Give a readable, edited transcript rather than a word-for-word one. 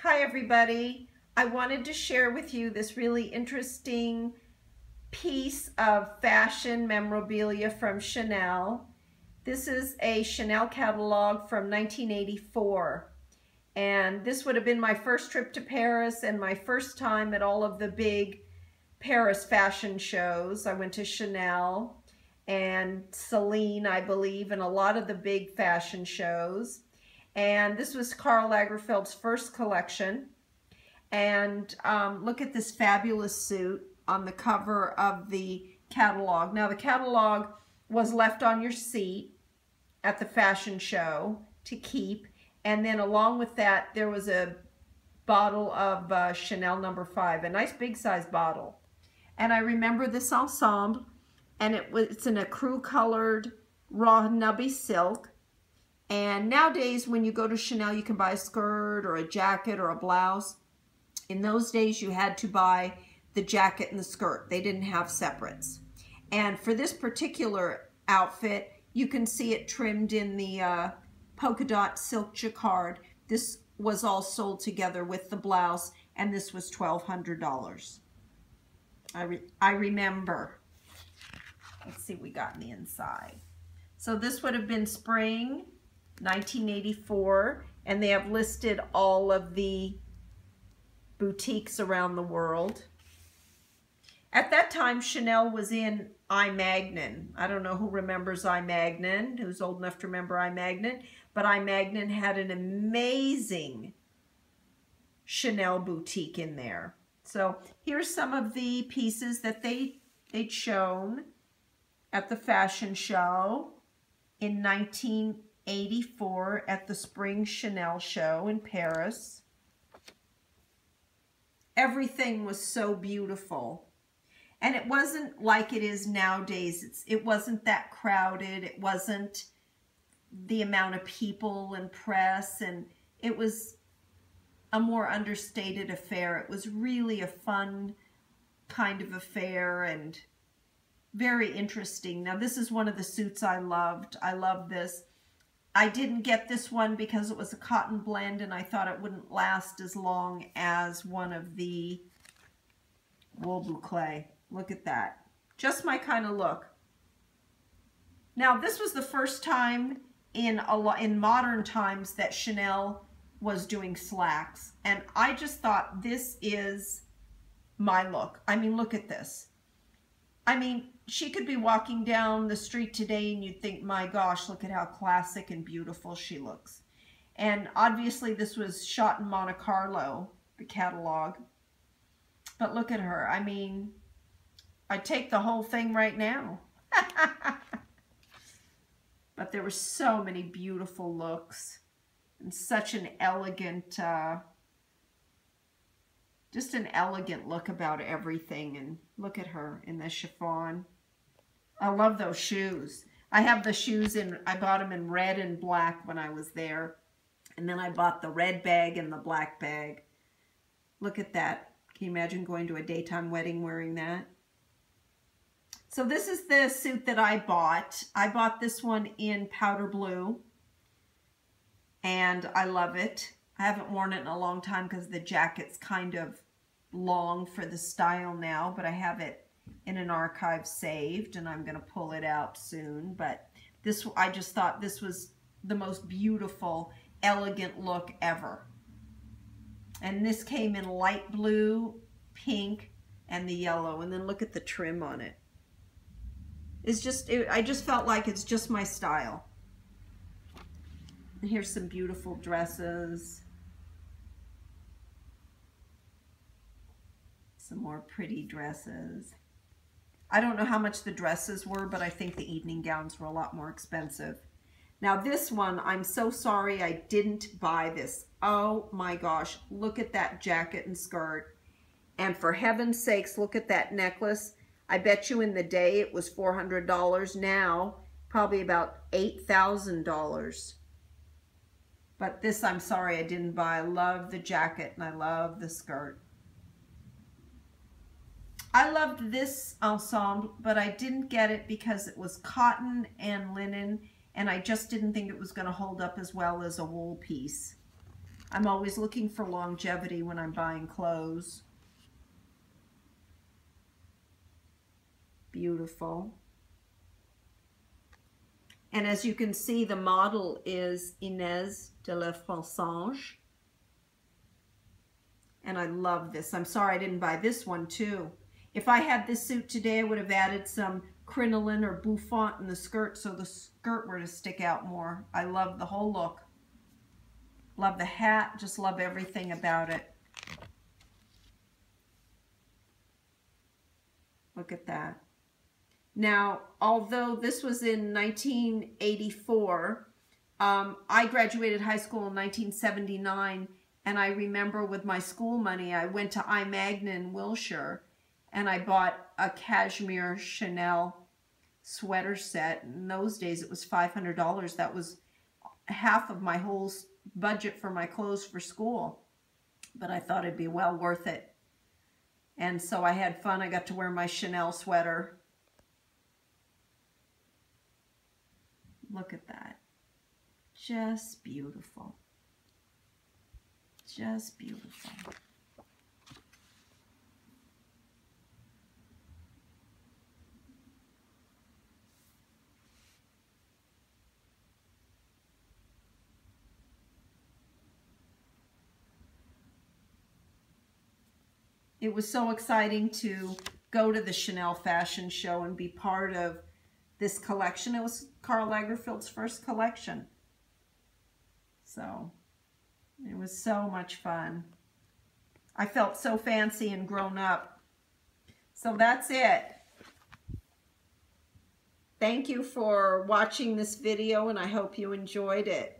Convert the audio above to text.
Hi everybody. I wanted to share with you this really interesting piece of fashion memorabilia from Chanel. This is a Chanel catalog from 1984, and this would have been my first trip to Paris and my first time at all of the big Paris fashion shows. I went to Chanel and Celine, I believe, and a lot of the big fashion shows. And this was KARL Lagerfeld's first collection. And look at this fabulous suit on the cover of the catalog. Now the catalog was left on your seat at the fashion show to keep. And then along with that, there was a bottle of Chanel No. 5, a nice big size bottle. And I remember this ensemble, and it's in a crew colored raw nubby silk. And nowadays, when you go to Chanel, you can buy a skirt or a jacket or a blouse. In those days, you had to buy the jacket and the skirt. They didn't have separates. And for this particular outfit, you can see it trimmed in the polka dot silk jacquard. This was all sold together with the blouse, and this was $1,200. I remember. Let's see what we got in the inside. So this would have been spring 1984, and they have listed all of the boutiques around the world. At that time, Chanel was in I. Magnin. I don't know who remembers I. Magnin, who's old enough to remember I. Magnin, but I. Magnin had an amazing Chanel boutique in there. So here's some of the pieces that they'd shown at the fashion show in 1984 at the Spring Chanel show in Paris. Everything was so beautiful. And it wasn't like it is nowadays. It wasn't that crowded. It wasn't the amount of people and press. And it was a more understated affair. It was really a fun kind of affair and very interesting. Now, this is one of the suits I loved. I love this. I didn't get this one because it was a cotton blend and I thought it wouldn't last as long as one of the wool boucle. Look at that. Just my kind of look. Now, this was the first time in modern times that Chanel was doing slacks, and I just thought this is my look. I mean, look at this. I mean, she could be walking down the street today and you'd think, my gosh, look at how classic and beautiful she looks. And obviously this was shot in Monte Carlo, the catalog. But look at her. I mean, I'd take the whole thing right now. But there were so many beautiful looks and such an elegant, just an elegant look about everything. And look at her in the chiffon. I love those shoes. I have the shoes I bought them in red and black when I was there. And then I bought the red bag and the black bag. Look at that. Can you imagine going to a daytime wedding wearing that? So this is the suit that I bought. I bought this one in powder blue. And I love it. I haven't worn it in a long time because the jacket's kind of long for the style now, but I have it in an archive saved and I'm going to pull it out soon. But this, I just thought this was the most beautiful, elegant look ever. And this came in light blue, pink, and the yellow. And then look at the trim on it. It's just, I just felt like it's just my style. And here's some beautiful dresses. Some more pretty dresses. I don't know how much the dresses were, but I think the evening gowns were a lot more expensive. Now this one, I'm so sorry I didn't buy this. Oh my gosh, look at that jacket and skirt. And for heaven's sakes, look at that necklace. I bet you in the day it was $400. Now, probably about $8,000. But this, I'm sorry I didn't buy. I love the jacket and I love the skirt. I loved this ensemble, but I didn't get it because it was cotton and linen, and I just didn't think it was going to hold up as well as a wool piece. I'm always looking for longevity when I'm buying clothes. Beautiful. And as you can see, the model is Inez de la Fransange. And I love this. I'm sorry I didn't buy this one too. If I had this suit today, I would have added some crinoline or bouffant in the skirt so the skirt were to stick out more. I love the whole look. Love the hat, just love everything about it. Look at that. Now, although this was in 1984, I graduated high school in 1979, and I remember with my school money, I went to iMagna in Wilshire, and I bought a cashmere Chanel sweater set. In those days, it was $500. That was half of my whole budget for my clothes for school, but I thought it'd be well worth it. And so I had fun. I got to wear my Chanel sweater. Look at that. Just beautiful. Just beautiful. It was so exciting to go to the Chanel fashion show and be part of this collection. It was KARL Lagerfeld's first collection. So it was so much fun. I felt so fancy and grown up. So that's it. Thank you for watching this video, and I hope you enjoyed it.